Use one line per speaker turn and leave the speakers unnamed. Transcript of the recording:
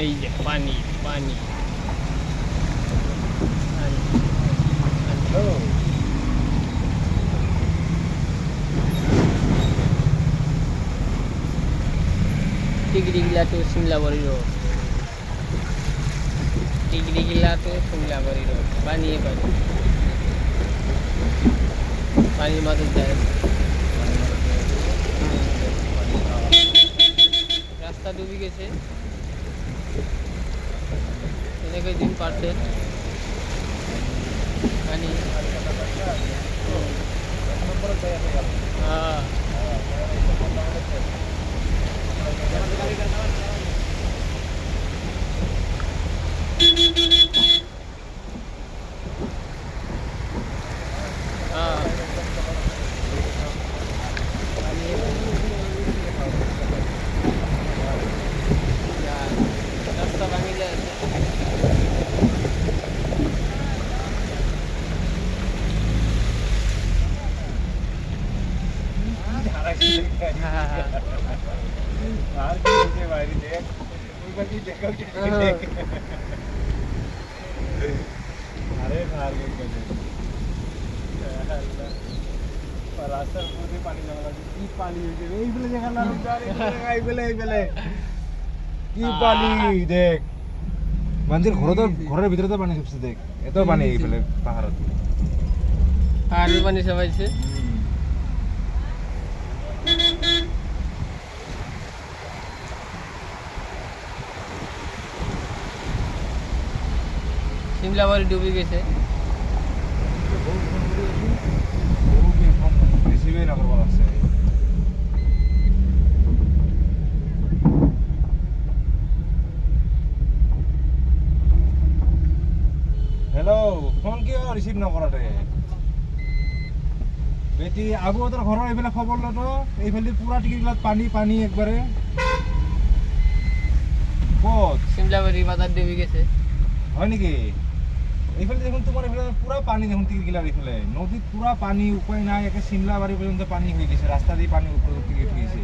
এই যে পানি পানি টিকরিগিলা টু সিমলাবড়ি রোড, টিকরিগিলা টু সিমলাবড়ি রোড, পানি পানি পানির মাঝে যায়। রাস্তা ডুবে গেছে, এনেকে দিন পারছে পানি। হ্যাঁ রাস্তা ভাঙি যায়।
আর কি হচ্ছে বাইরে দেখ ওই বাকি দেখো দেখ আরে ভার গেছে রাস্তার মধ্যে পানি জমা আছে। কি পানি হয়েছে এই বলে দেখালাম এই বলে কি পানি দেখ মানুষের ঘরের ভিতরে তো পানি ঢুকছে দেখ এত পানি এই বলে পাহাড়ত
আর পানি সবাইছে। সিমলাবাড়ি ডুবে গেছে।
রিসিভই না করবো লাগছে। হ্যালো ফোন কিয় রিসিভ নকৰাতে বেটি আগো তোর ঘৰৰ এইফালে খবৰ ল তো এইফালে পুৰা টিকিটগিলাত পানী পানী একবাৰে ক'ত
সিমলাবাড়ি বাজার ডুবে গেছে।
হয় নেকি এইফালে দেখুন তোমার এখানে পুরা পানি দেখুন টিকিটগিলার এইফালে নদীত পুরা পানি উপায় নাই একে সিমলাবাড়ি পর্যন্ত পানি হয়ে গেছে রাস্তা দিয়ে পানি উপরে উঠে গেছে।